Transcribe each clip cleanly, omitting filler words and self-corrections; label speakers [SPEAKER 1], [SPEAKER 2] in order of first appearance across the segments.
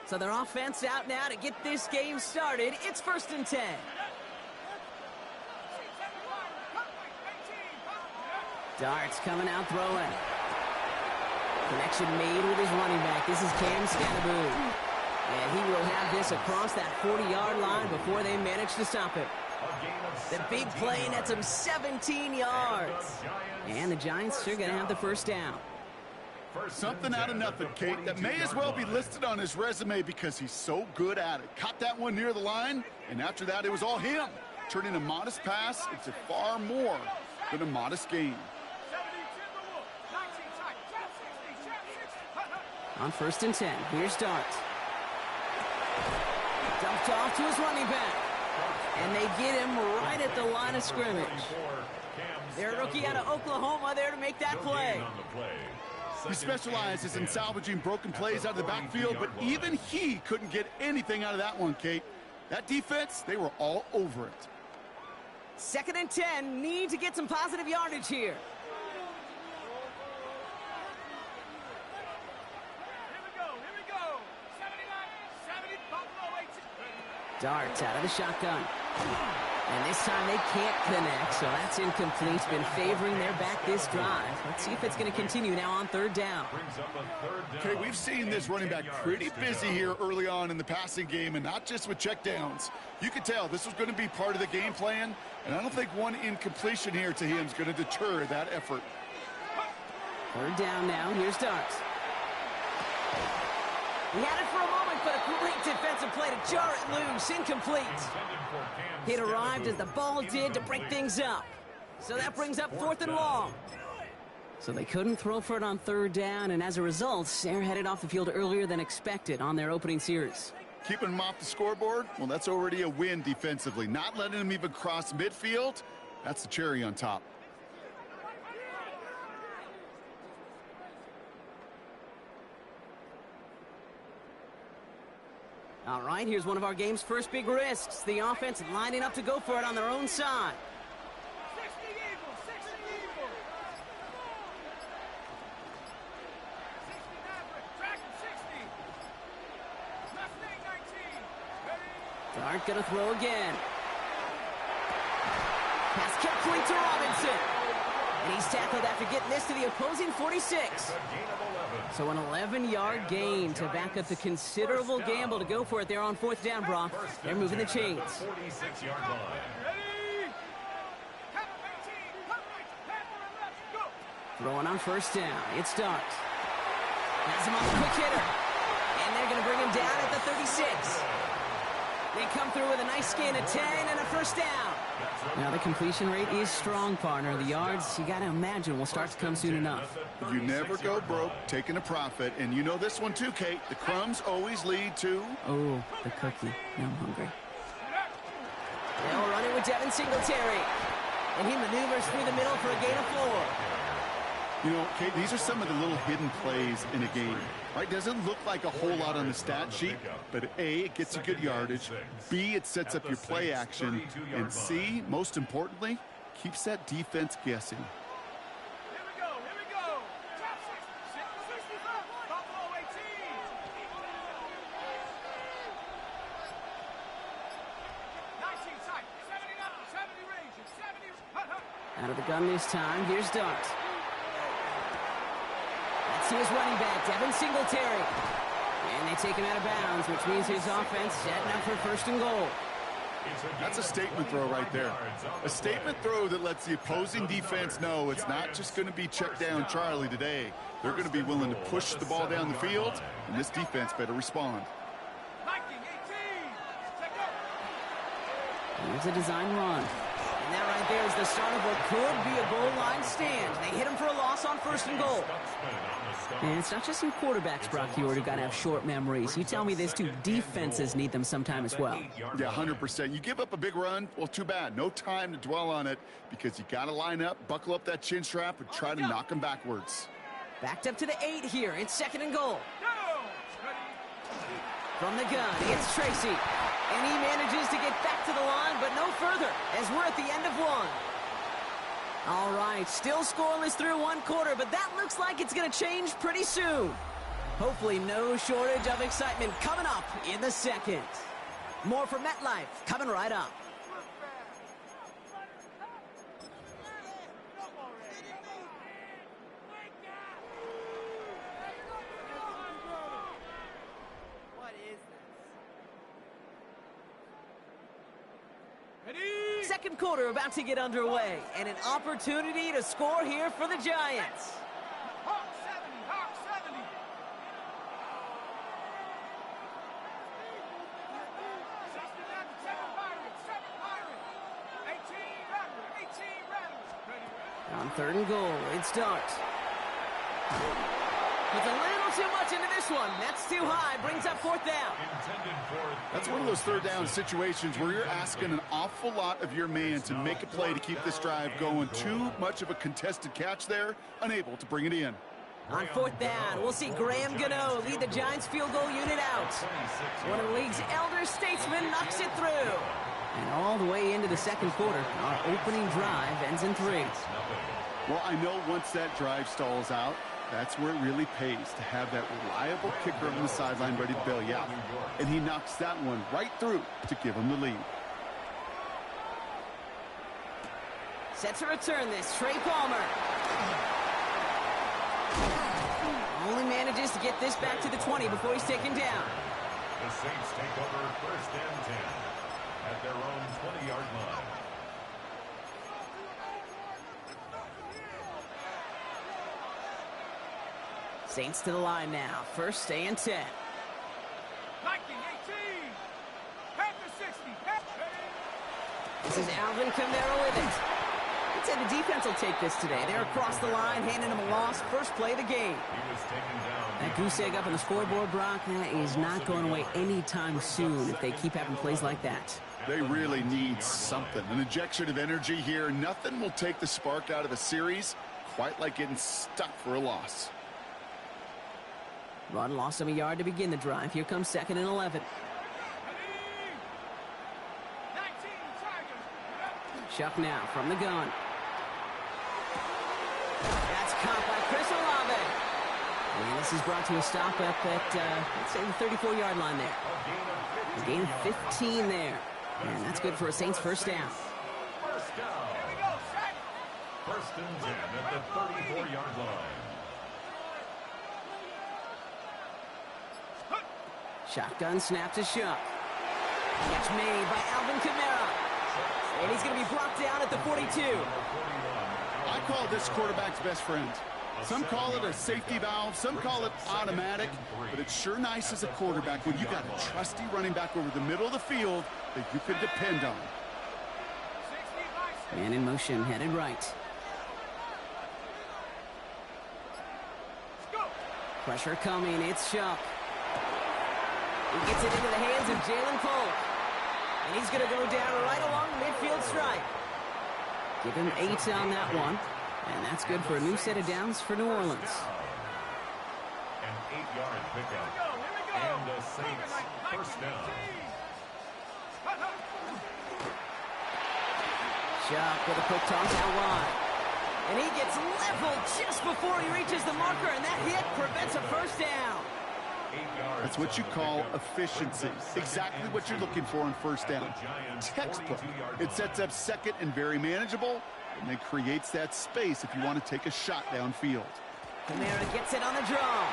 [SPEAKER 1] So their offense out now to get this game started. It's 1st and 10. Darts coming out throwing. Connection made with his running back. This is Cam Scannaboo. And he will have this across that 40-yard line before they manage to stop it. The big play nets him 17 yards. And the Giants are going to have the first down.
[SPEAKER 2] Something out of nothing, Kate, that may as well be listed on his resume because he's so good at it. Caught that one near the line, and after that, it was all him. Turning a modest pass into far more than a modest gain.
[SPEAKER 1] On 1st and 10, here's Dart. Dumped off to his running back. And they get him right at the line of scrimmage. Their rookie out of Oklahoma there to make that play.
[SPEAKER 2] He specializes in salvaging broken plays out of the backfield, but even he couldn't get anything out of that one, Kate. That defense, they were all over it.
[SPEAKER 1] 2nd and 10, need to get some positive yardage here. Darts out of the shotgun. And this time they can't connect, so that's incomplete. It's been favoring their back this drive. Let's see if it's going to continue now on 3rd down.
[SPEAKER 2] Okay, we've seen this running back pretty busy here early on in the passing game, and not just with checkdowns. You could tell this was going to be part of the game plan, and I don't think one incompletion here to him is going to deter that effort.
[SPEAKER 1] 3rd down now. Here's Darts. He had it for a moment, but a great defensive play to jar it loose. Incomplete. It arrived as the ball did to break things up. So that brings up 4th and long. So they couldn't throw for it on 3rd down, and as a result, they're headed off the field earlier than expected on their opening series.
[SPEAKER 2] Keeping them off the scoreboard? Well, that's already a win defensively. Not letting them even cross midfield, that's the cherry on top.
[SPEAKER 1] All right, here's one of our game's first big risks. The offense lining up to go for it on their own side.
[SPEAKER 3] 60 Eagles, 60 Eagles. 60 Maverick, track 60. Mustang 19. Ready?
[SPEAKER 1] Dart gonna throw again. Pass complete to Robinson. And he's tackled after getting this to the opposing 46. So an 11-yard gain to back up the considerable gamble to go for it there on 4th down, Brock. They're moving the chains.
[SPEAKER 3] 46-yard line. Ready? Count 18. Cut right, pass left, go.
[SPEAKER 1] Throwing on 1st down. It's Dart. Has him on the quick hitter. And they're going to bring him down at the 36. They come through with a nice gain of 10 and a 1st down. Now the completion rate is strong, partner. The yards, you got to imagine, will start to come soon enough.
[SPEAKER 2] You never go broke taking a profit, and you know this one too, Kate. The crumbs always lead to...
[SPEAKER 1] Oh, the cookie. Now I'm hungry. They'll run it with Devin Singletary. And he maneuvers through the middle for a gain of 4.
[SPEAKER 2] You know, Kate, these are some of the little hidden plays in a game, right? Doesn't look like a whole lot on the stat sheet, but A, it gets you good yardage, B, it sets up your play action, and C, most importantly, keeps that defense guessing.
[SPEAKER 3] Here we go, here we go. Top 65, Buffalo 18. 19 sight, 79, 70 range, 70.
[SPEAKER 1] Out of the gun this time, here's Dart. To his running back, Devin Singletary. And they take him out of bounds, which means his offense setting up for 1st and goal.
[SPEAKER 2] That's a statement throw right there. A statement throw that lets the opposing defense know it's not just going to be check down Charlie today. They're going to be willing to push the ball down the field, and this defense better respond.
[SPEAKER 3] Viking 18. Check out.
[SPEAKER 1] Here's a design run. And that right there is the start of what could be a goal line stand. They hit him for a loss on 1st and goal. And it's not just some quarterbacks, Brock, who got to have short memories. You tell me this too, defenses need them sometime as well.
[SPEAKER 2] Yeah, 100%. You give up a big run, well, too bad. No time to dwell on it because you got to line up, buckle up that chin strap, and try to knock them backwards.
[SPEAKER 1] Backed up to the 8 here. It's 2nd and goal. From the gun, it's Tracy. And he manages to get back to the line, but no further, as we're at the end of 1. All right, still scoreless through 1 quarter, but that looks like it's going to change pretty soon. Hopefully no shortage of excitement coming up in the second. More for MetLife coming right up. Second quarter about to get underway, and an opportunity to score here for the Giants.
[SPEAKER 3] Hawk 70, Hawk 70.
[SPEAKER 1] On third and goal, it starts. Puts a little too much into this one. That's too high. Brings up fourth down.
[SPEAKER 2] That's one of those third down situations where you're asking an awful lot of your man to make a play to keep this drive going. Too much of a contested catch there, unable to bring it in.
[SPEAKER 1] On fourth down, we'll see Graham Gano lead the Giants field goal unit out. One of the league's elder statesmen knocks it through. And all the way into the second quarter, our opening drive ends in 3.
[SPEAKER 2] Well, I know once that drive stalls out, that's where it really pays to have that reliable kicker on the sideline ready to bail you out. And he knocks that one right through to give him the lead.
[SPEAKER 1] Set to return this, Trey Palmer. Only manages to get this back to the 20 before he's taken down.
[SPEAKER 4] The Saints take over first and 10 at their own 20-yard line.
[SPEAKER 1] Saints to the line now. First and 10.
[SPEAKER 3] Viking 18. Panther 60.
[SPEAKER 1] This is Alvin Kamara with it. I'd say the defense will take this today. They're across the line, handing him a loss. First play of the game.
[SPEAKER 4] He was taken down.
[SPEAKER 1] That goose egg up on the scoreboard, Brock, that is not going away anytime soon if they keep having plays like that.
[SPEAKER 2] They really need something. An injection of energy here. Nothing will take the spark out of the series quite like getting stuck for a loss.
[SPEAKER 1] Run lost him a yard to begin the drive. Here comes second and 11. JaQ now from the gun. That's caught by Chris Olave. And this is brought to a stop up at, let's say, the 34-yard line there. A gain of 15 there. And that's good for a Saints first down.
[SPEAKER 4] First down. First and 10 at the 34-yard line.
[SPEAKER 1] Shotgun snap to JaQ. Catch made by Alvin Kamara. And he's going to be brought down at the 42.
[SPEAKER 2] I call this quarterback's best friend. Some call it a safety valve, some call it automatic, but it's sure nice as a quarterback when you got a trusty running back over the middle of the field that you can depend on.
[SPEAKER 1] Man in motion, headed right. Pressure coming, it's JaQ. He gets it into the hands of Jalen Polk. And he's going to go down right along the midfield stripe. Give him 8 on that one. And that's good for a new set of downs for New Orleans.
[SPEAKER 4] An 8-yard pickup. And the Saints first down.
[SPEAKER 1] JaQ with a quick toss out wide. And he gets leveled just before he reaches the marker. And that hit prevents a first down.
[SPEAKER 2] That's what you call efficiency. Exactly what you're looking for on first down. Textbook. It sets up second and very manageable, and it creates that space if you want to take a shot downfield.
[SPEAKER 1] Kamara gets it on the draw.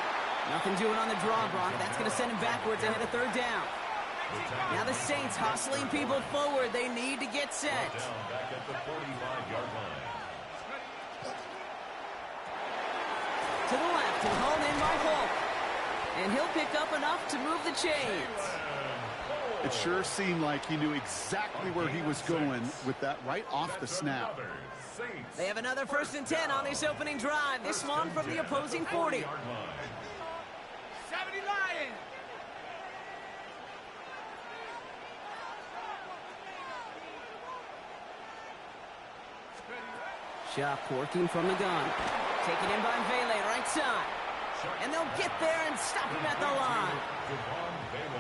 [SPEAKER 1] Nothing doing on the draw, Brock. That's going to send him backwards ahead of third down. Now the Saints hustling people forward. They need to get set.
[SPEAKER 4] Back at the 45-yard line.
[SPEAKER 1] To the left and hauled in by Hulk. And he'll pick up enough to move the chains.
[SPEAKER 2] It sure seemed like he knew exactly where he was going with that right off the snap.
[SPEAKER 1] They have another first and 10 on this opening drive. This one from the opposing 40.
[SPEAKER 3] 70 Lions.
[SPEAKER 1] JaQ working from the gun. Taken in by Vele, right side. And they'll get there and stop him at the line.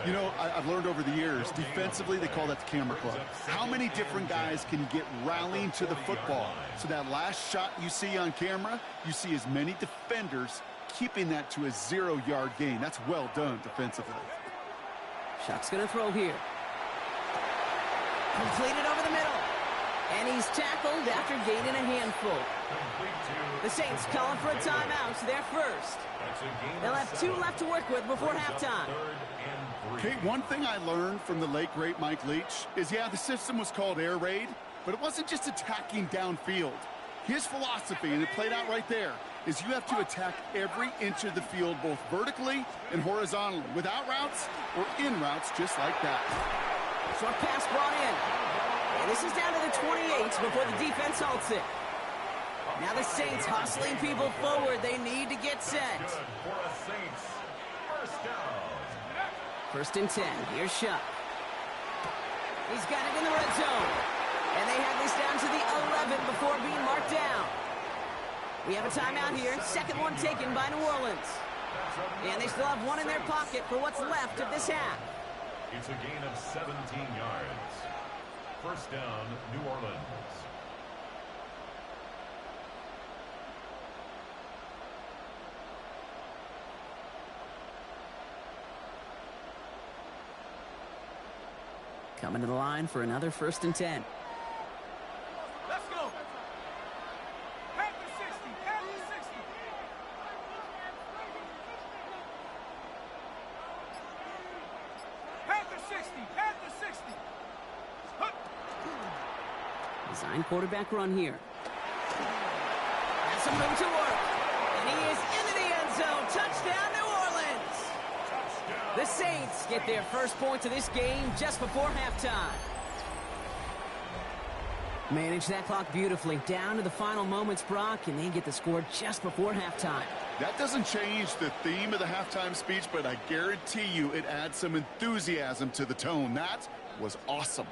[SPEAKER 2] You know, I've learned over the years, defensively, they call that the camera club. How many different guys can get rallying to the football? So that last shot you see on camera, you see as many defenders keeping that to a 0-yard gain. That's well done defensively.
[SPEAKER 1] Shuck's going to throw here. Completed over the middle. And he's tackled after gaining a handful. The Saints calling for a timeout, so they're first. They'll have 2 left to work with before halftime.
[SPEAKER 2] Okay, one thing I learned from the late, great Mike Leach is, yeah, the system was called air raid, but it wasn't just attacking downfield. His philosophy, and it played out right there, is you have to attack every inch of the field, both vertically and horizontally, without routes or in routes, just like that.
[SPEAKER 1] Short pass brought in. And this is down to the 28 before the defense halts it. Now the Saints hustling people forward. They need to get set. First and 10. Here's Shuck. He's got it in the red zone. And they have this down to the 11 before being marked down. We have a timeout here. Second one taken by New Orleans. And they still have one in their pocket for what's left of this half.
[SPEAKER 4] It's a gain of 17 yards. First down, New Orleans.
[SPEAKER 1] Coming to the line for another first and 10.
[SPEAKER 3] Let's go. Head to 60. Head to 60. Head to 60. Head to 60.
[SPEAKER 1] Design quarterback run here. Has some room to work. And he is into the end zone. Touchdown, New Orleans. The Saints get their first points of this game just before halftime. Manage that clock beautifully. Down to the final moments, Brock, and they get the score just before halftime.
[SPEAKER 2] That doesn't change the theme of the halftime speech, but I guarantee you it adds some enthusiasm to the tone. That was awesome.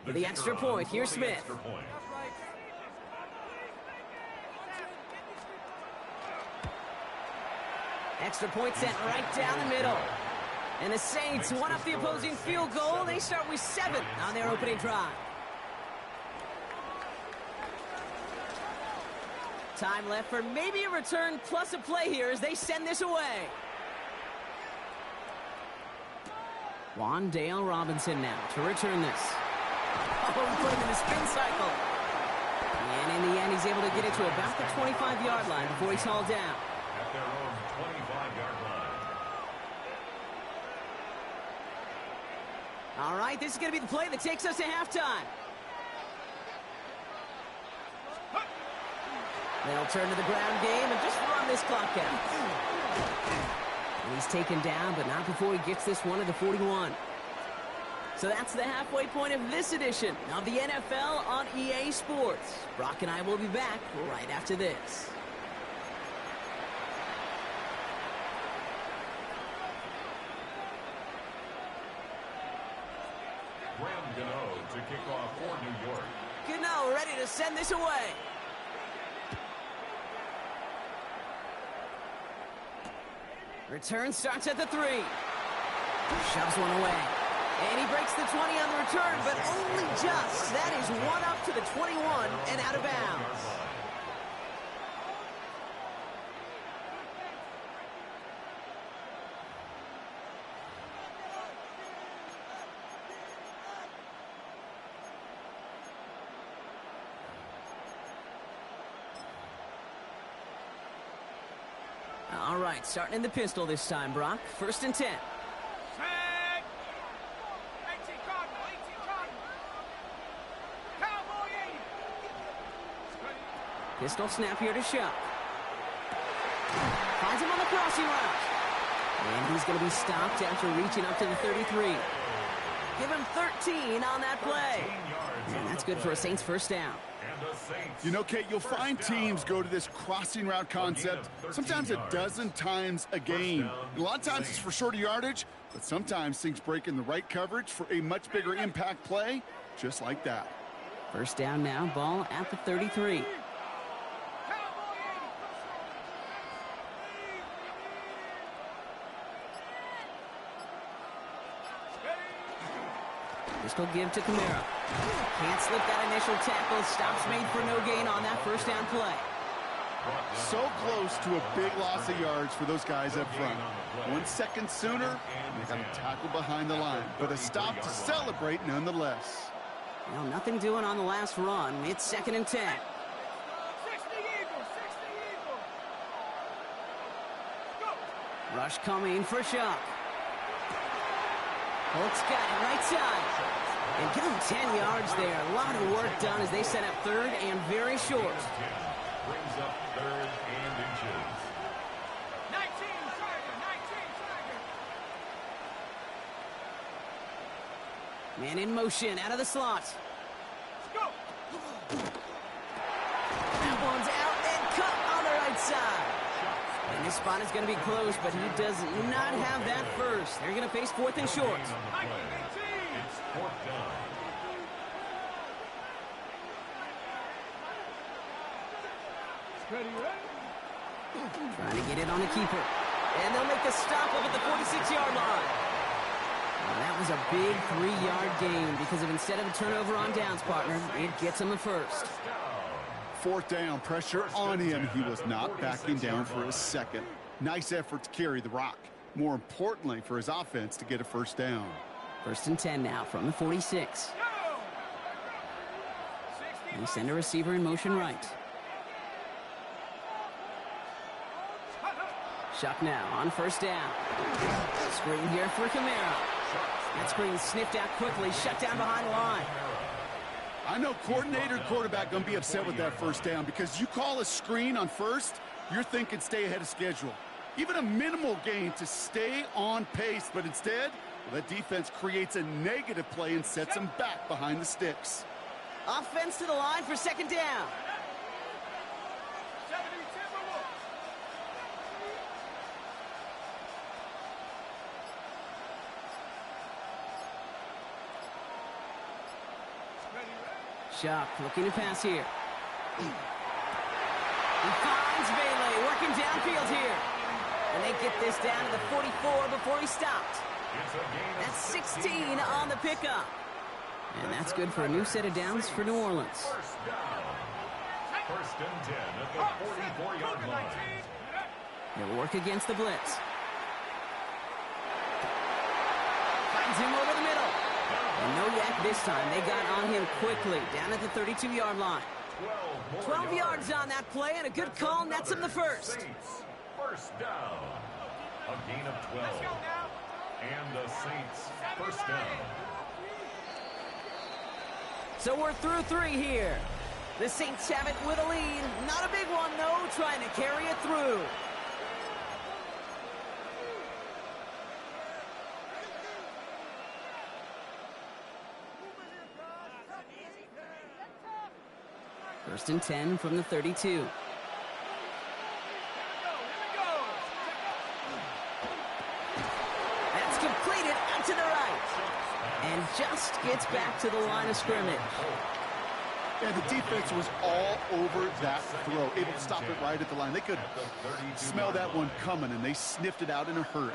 [SPEAKER 1] For the extra point, here's Smith. Extra point sent right down the middle. And the Saints won up the opposing field goal. They start with 7 on their opening drive. Time left for maybe a return plus a play here as they send this away. Wandale Robinson now to return this. Oh, put him in the spin cycle. And in the end, he's able to get it to about the 25-yard line before he's hauled down.
[SPEAKER 4] At their own 25-yard line.
[SPEAKER 1] All right, this is going to be the play that takes us to halftime. They'll turn to the ground game and just run this clock out. And he's taken down, but not before he gets this one to the 41. So that's the halfway point of this edition of the NFL on EA Sports. Brock and I will be back right after this.
[SPEAKER 4] Graham Gano to kick off for New York.
[SPEAKER 1] Gano ready to send this away. Return starts at the 3. Shoves one away. And he breaks the 20 on the return, but only just. That is one up to the 21 and out of bounds. All right, starting in the pistol this time, Brock. First and 10.
[SPEAKER 3] Set. 18 Cardinal. 18 Cardinal. Cowboy 80.
[SPEAKER 1] Pistol snap here to Shuck. Finds him on the crossing route. And he's going to be stopped after reaching up to the 33. Give him 13 on that play. And that's good for a Saints first down.
[SPEAKER 2] You know, Kate, you'll find teams go to this crossing route concept sometimes a dozen times a game. And a lot of times it's for shorter yardage, but sometimes things break in the right coverage for a much bigger impact play, just like that.
[SPEAKER 1] First down now, ball at the 33. This will give to Kamara. Can't slip that initial tackle. Stops made for no gain on that first down play.
[SPEAKER 2] So close to a big loss of yards for those guys up front. 1 second sooner, they got a tackle behind the line. But a stop to celebrate nonetheless.
[SPEAKER 1] Well, nothing doing on the last run. It's 2nd and 10.
[SPEAKER 3] 60 Eagles, 60 Eagles. Go.
[SPEAKER 1] Rush coming for JaQ. Holt's got it right side. And give him 10 yards there. A lot of work done as they set up 3rd and very short.
[SPEAKER 4] Brings up 3rd and inches.
[SPEAKER 3] 19 Tiger, 19 Tiger.
[SPEAKER 1] Man in motion out of the slot.
[SPEAKER 3] Let's go.
[SPEAKER 1] That one's out and cut on the right side. And this spot is going to be close, but he does not have that first. They're going to face 4th and short.
[SPEAKER 4] It's 4th down.
[SPEAKER 3] Ready, ready.
[SPEAKER 1] Trying to get it on a keeper. And they'll make the stop up at the 46-yard line. Well, that was a big 3-yard gain because of instead of a turnover on downs, partner, it gets him a first.
[SPEAKER 2] 4th down, pressure on him. He was not backing down for a second. Nice effort to carry the rock. More importantly, for his offense to get a first down.
[SPEAKER 1] 1st and 10 now from the 46.
[SPEAKER 3] Go.
[SPEAKER 1] They send a receiver in motion right. JaQ now on 1st down. Screen here for Kamara. That screen sniffed out quickly, shut down behind the line.
[SPEAKER 2] I know coordinator quarterback going to be upset with that first down because you call a screen on 1st, you're thinking stay ahead of schedule. Even a minimal gain to stay on pace, but instead, well, that defense creates a negative play and sets them back behind the sticks.
[SPEAKER 1] Offense to the line for 2nd down.
[SPEAKER 3] 70 Timberwolves. Ready, ready.
[SPEAKER 1] JaQ looking to pass here. He finds Bailey working downfield here. And they get this down to the 44 before he stopped. That's 16 on the pickup. And that's good for a new set of downs for New Orleans.
[SPEAKER 4] 1st and 10 at the 44-yard line.
[SPEAKER 1] They'll work against the blitz. Finds him over the middle. And no yak this time. They got on him quickly down at the 32-yard line. 12 yards on that play, and a good call nets him the first.
[SPEAKER 4] Saints, 1st down. A gain of 12.
[SPEAKER 3] Let's go now.
[SPEAKER 4] And the Saints, 1st down.
[SPEAKER 1] So we're through 3 here. The Saints have it with a lead. Not a big one, though, trying to carry it through. First and 10 from the 32. That's completed out to the right. And just gets back to the line of scrimmage.
[SPEAKER 2] And the defense was all over that throw, able to stop it right at the line. They could smell that one coming, and they sniffed it out in a hurry.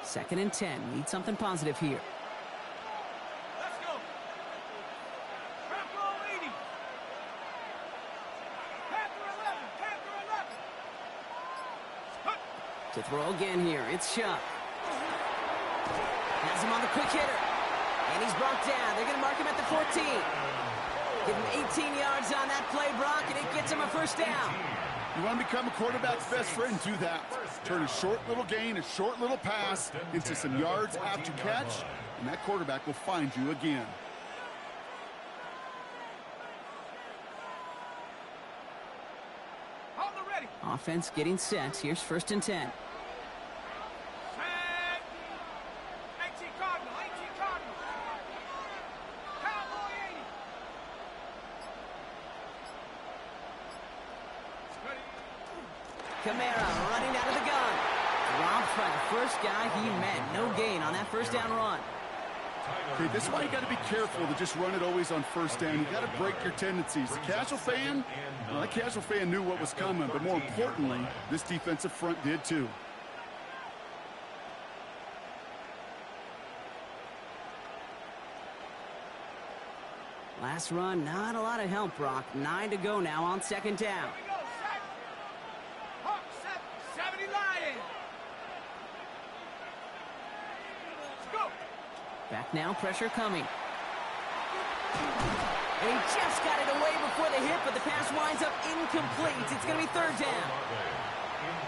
[SPEAKER 1] Second and 10. Need something positive here.
[SPEAKER 3] Let's go. Trap roll 80. Panther 11. Panther 11.
[SPEAKER 1] To throw again here. It's JaQ. Has him on the quick hitter. And he's brought down. They're going to mark him at the 14. Give him 18 yards on that play, Brock, and it gets him a first down.
[SPEAKER 2] You want to become a quarterback's best friend, do that. Turn a short little gain, a short little pass into some yards after catch, and that quarterback will find you again.
[SPEAKER 3] On the ready.
[SPEAKER 1] Offense getting set. Here's first and 10.
[SPEAKER 3] Set. 18 Cardinal. 18 Cardinal. Cowboy 80. Ready.
[SPEAKER 1] Kamara running out of the gun. Dropped by the first guy he met. No gain on that first down run.
[SPEAKER 2] Okay, this is why you got to be careful to just run it always on first down. You got to break your tendencies. The casual fan, well, that casual fan knew what was coming, but more importantly, this defensive front did too.
[SPEAKER 1] Last run, not a lot of help, Brock. 9 to go now on second down.
[SPEAKER 3] Here we go, set. Hawk, 70 Lion. Let's go.
[SPEAKER 1] Back now, pressure coming. And he just got it away before the hit, but the pass winds up incomplete. It's going to be third down.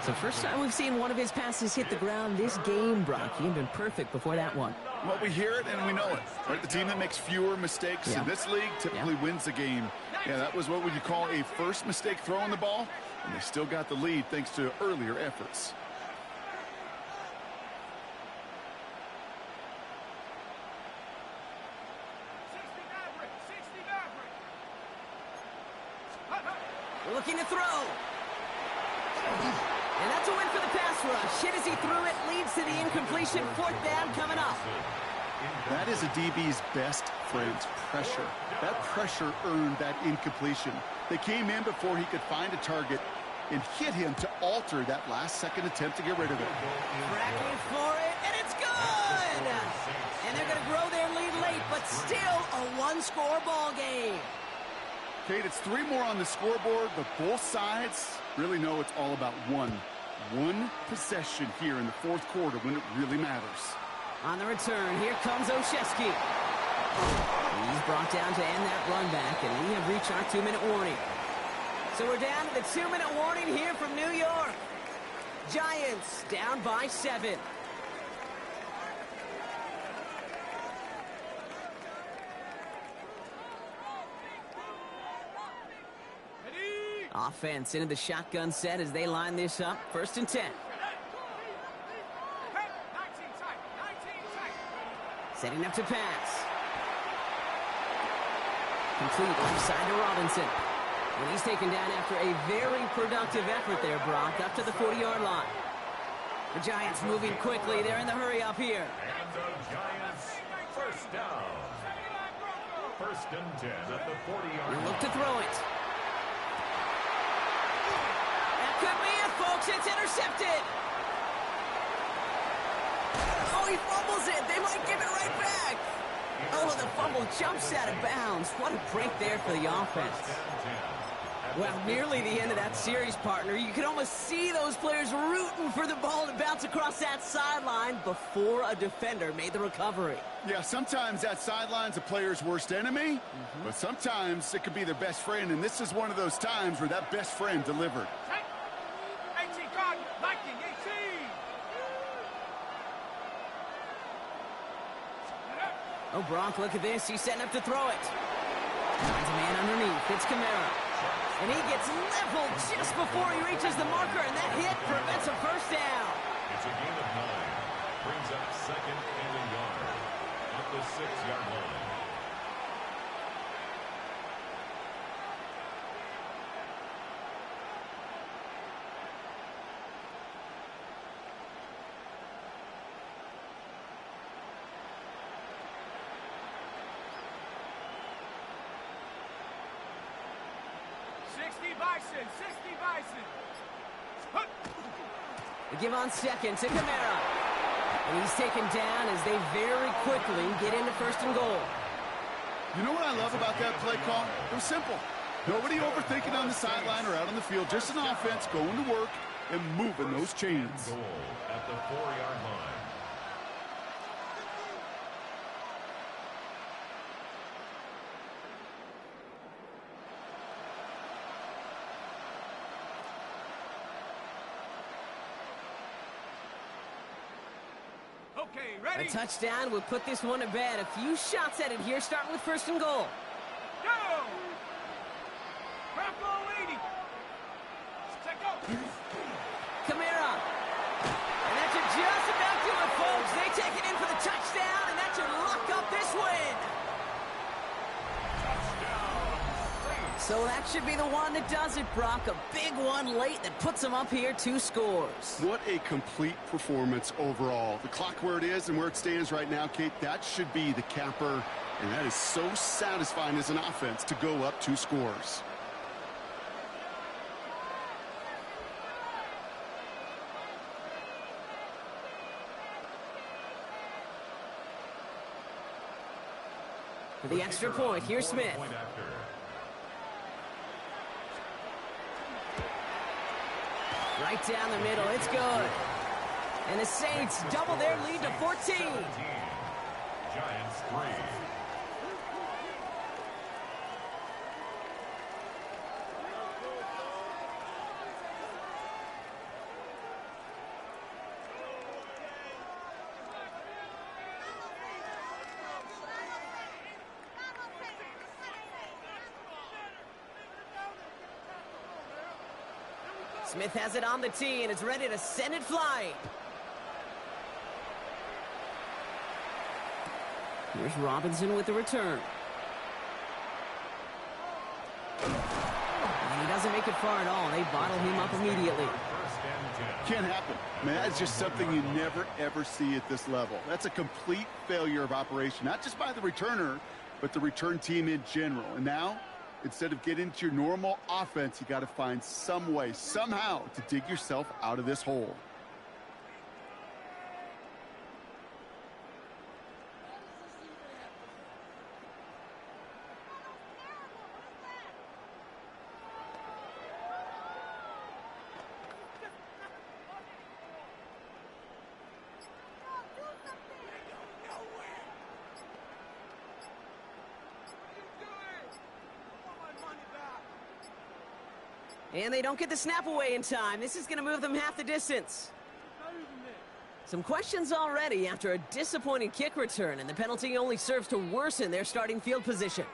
[SPEAKER 1] So first time we've seen one of his passes hit the ground this game, Brock. He had been perfect before that one.
[SPEAKER 2] Well, we hear it and we know it. Right? The team that makes fewer mistakes in this league typically wins the game. Yeah, that was what would you call a first mistake throwing the ball, and they still got the lead thanks to earlier efforts.
[SPEAKER 1] We're looking to throw. And that's a win for the pass rush. Hit as he threw it, leads to the incompletion. Fourth down coming up.
[SPEAKER 2] That is a DB's best friend, pressure. That pressure earned that incompletion. They came in before he could find a target and hit him to alter that last-second attempt to get rid of it.
[SPEAKER 1] Tracking for it, and it's good! And they're going to grow their lead late, but still a one-score ball game.
[SPEAKER 2] Kate, it's 3 more on the scoreboard, but both sides really know it's all about one possession here in the fourth quarter when it really matters.
[SPEAKER 1] On the return, here comes Olszewski. He's brought down to end that run back, and we have reached our 2-minute warning. So we're down to the 2-minute warning here from New York. Giants down by 7. Offense into the shotgun set as they line this up. First and 10. Setting up to pass. Complete left side to Robinson. And he's taken down after a very productive effort there, Brock, up to the 40-yard line. The Giants moving quickly. They're in the hurry up here.
[SPEAKER 4] And the Giants first down. First and 10 at the 40-yard line.
[SPEAKER 1] Look to throw it. Could be it, folks. It's intercepted. Oh, he fumbles it. They might give it right back. Oh, the fumble jumps out of bounds. What a break there for the offense. Well, nearly the end of that series, partner. You could almost see those players rooting for the ball to bounce across that sideline before a defender made the recovery.
[SPEAKER 2] Yeah, sometimes that sideline's a player's worst enemy, but sometimes it could be their best friend, and this is one of those times where that best friend delivered.
[SPEAKER 1] Oh, Brock, look at this. He's setting up to throw it. Finds a man underneath. It's Kamara. And he gets leveled just before he reaches the marker, and that hit prevents a first down.
[SPEAKER 4] It's a gain of 9. Brings up second and a yard. At the 6-yard line.
[SPEAKER 1] They give on second to Kamara. And he's taken down as they very quickly get into first and goal.
[SPEAKER 2] You know what I love about that play call? It was simple. Nobody overthinking on the sideline or out on the field. Just an offense going to work and moving those chains.
[SPEAKER 4] Goal at the 4-yard line.
[SPEAKER 3] Okay, ready?
[SPEAKER 1] A touchdown would put this one to bed. A few shots at it here, starting with first and goal.
[SPEAKER 3] Go! Grab ball 80. Check out.
[SPEAKER 1] Kamara. And that should just about do it, folks. They take it in for the touchdown, and that should lock up this win. So that should be the one that does it, Brock. A big one late that puts them up here 2 scores.
[SPEAKER 2] What a complete performance overall. The clock where it is and where it stands right now, Kate, that should be the capper. And that is so satisfying as an offense to go up 2 scores.
[SPEAKER 1] For the extra point, here's Smith. Right down the middle, it's good. And the Saints double their lead to 14.
[SPEAKER 4] Giants 3.
[SPEAKER 1] Smith has it on the tee and is ready to send it flying. Here's Robinson with the return. And he doesn't make it far at all. They bottle him up immediately.
[SPEAKER 2] Can't happen. Man, that's just something you never, ever see at this level. That's a complete failure of operation, not just by the returner, but the return team in general. And now, instead of getting into your normal offense, you got to find some way, somehow, to dig yourself out of this hole.
[SPEAKER 1] And they don't get the snap away in time. This is going to move them half the distance. Some questions already after a disappointing kick return, and the penalty only serves to worsen their starting field position.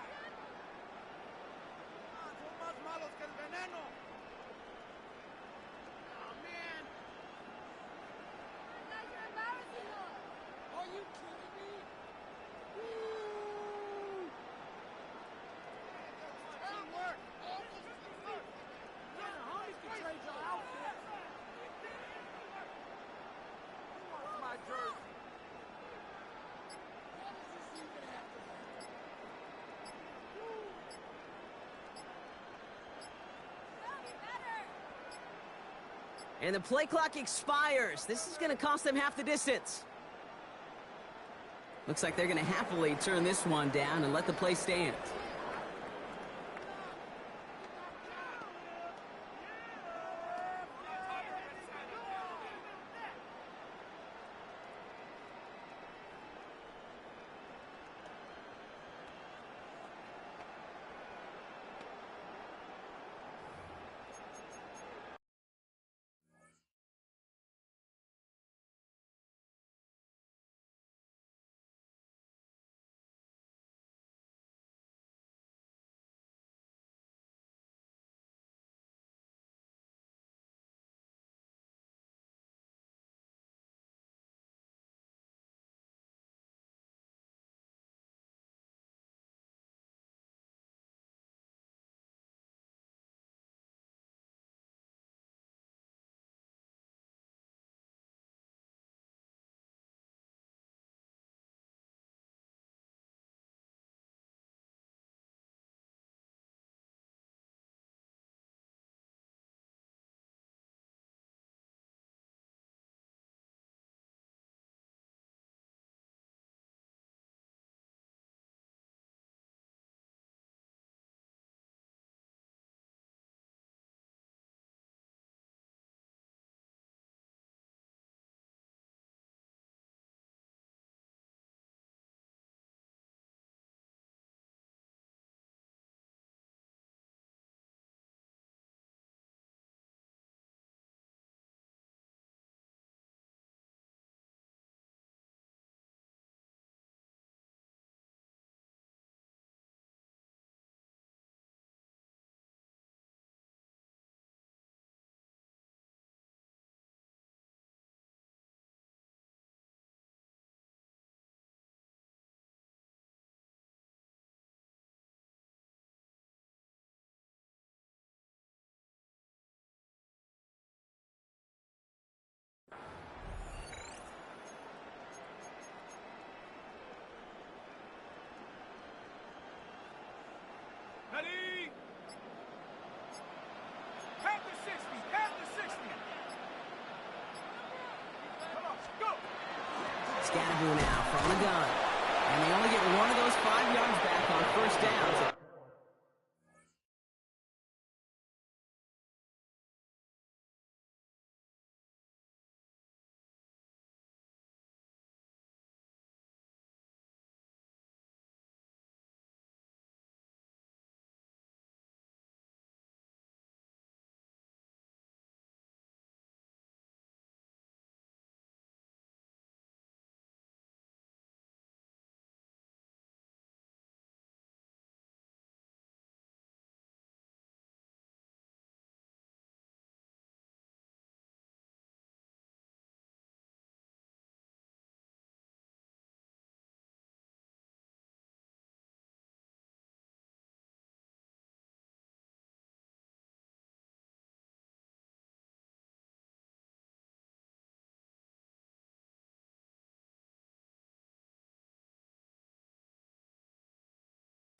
[SPEAKER 1] And the play clock expires. This is going to cost them half the distance. Looks like they're going to happily turn this one down and let the play stand. Scannaboo now from the gun. And they only get one of those 5 yards back on first down. So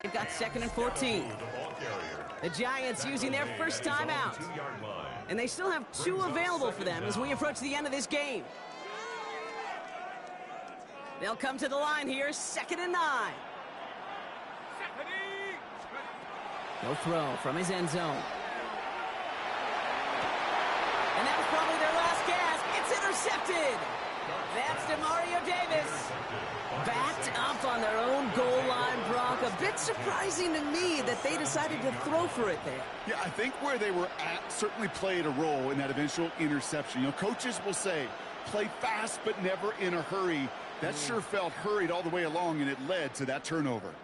[SPEAKER 1] they've got 2nd and 14. The Giants using their first timeout. And they still have 2 available for them as we approach the end of this game. They'll come to the line here, 2nd and 9. He'll throw from his end zone. And that was probably their last gasp. It's intercepted. That's DeMario Davis. Backed up on their own goal line, Brock. A bit surprising to me that they decided to throw for it there.
[SPEAKER 2] Yeah, I think where they were at certainly played a role in that eventual interception. You know, coaches will say, play fast but never in a hurry. That sure felt hurried all the way along, and it led to that turnover.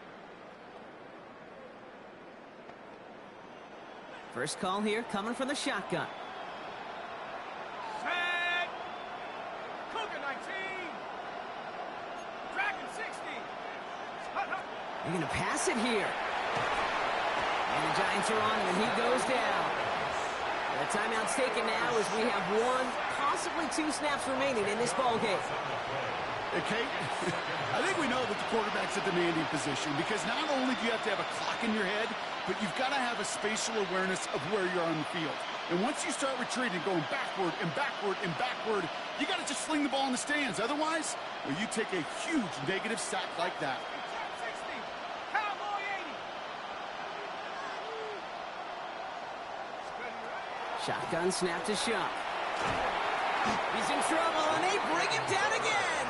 [SPEAKER 1] First call here coming from the shotgun.
[SPEAKER 3] Set. Cougar 19. Dragon 60.
[SPEAKER 1] They're going to pass it here. And the Giants are on him, and he goes down. The timeout's taken now as we have 1, possibly 2 snaps remaining in this ball game.
[SPEAKER 2] Okay, I think we know that the quarterback's a demanding position because not only do you have to have a clock in your head, but you've got to have a spatial awareness of where you're on the field. And once you start retreating, going backward and backward and backward, you got to just sling the ball in the stands. Otherwise, well, you take a huge negative sack like that.
[SPEAKER 1] Shotgun snap to Shuck. He's in trouble, and they bring him down again.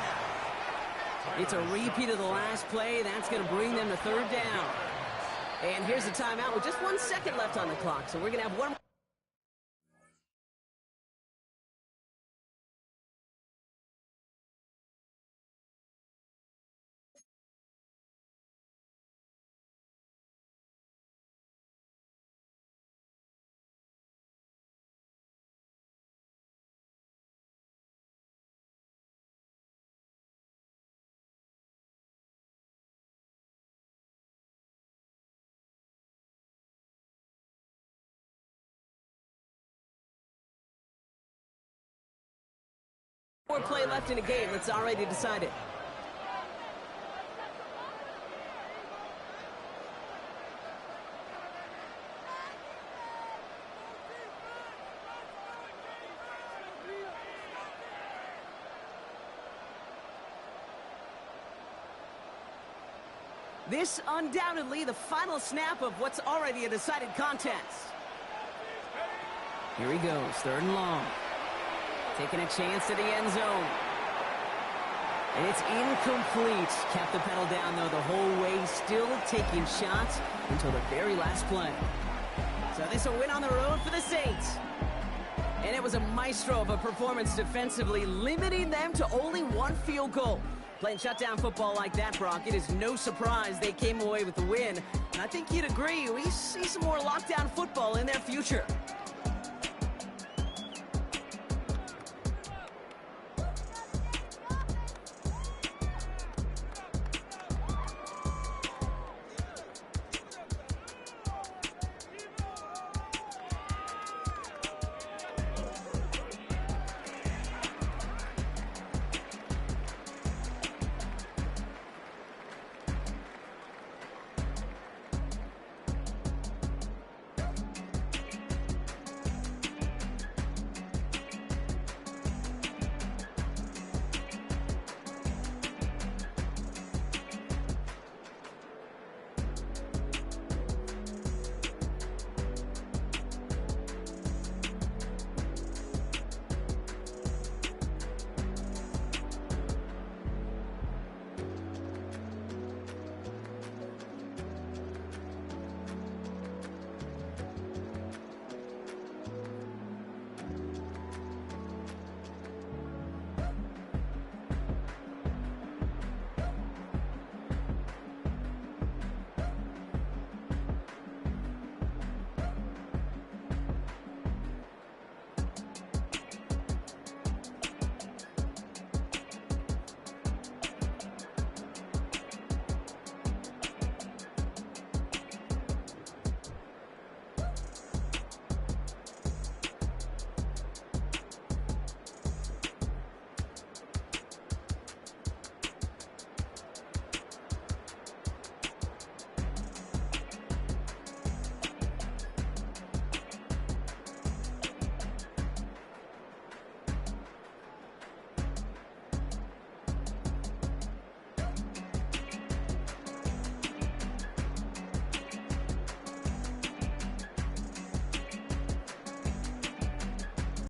[SPEAKER 1] It's a repeat of the last play. That's going to bring them to 3rd down. And here's the timeout with just 1 second left on the clock. So we're going to have one. More play left in the game that's already decided. This undoubtedly the final snap of what's already a decided contest. Here he goes, 3rd and long. Taking a chance to the end zone. And it's incomplete. Kept the pedal down, though, the whole way, still taking shots until the very last play. So this a win on the road for the Saints. And it was a maestro of a performance defensively, limiting them to only 1 field goal. Playing shutdown football like that, Brock, it is no surprise they came away with the win. And I think you'd agree, we see some more lockdown football in their future.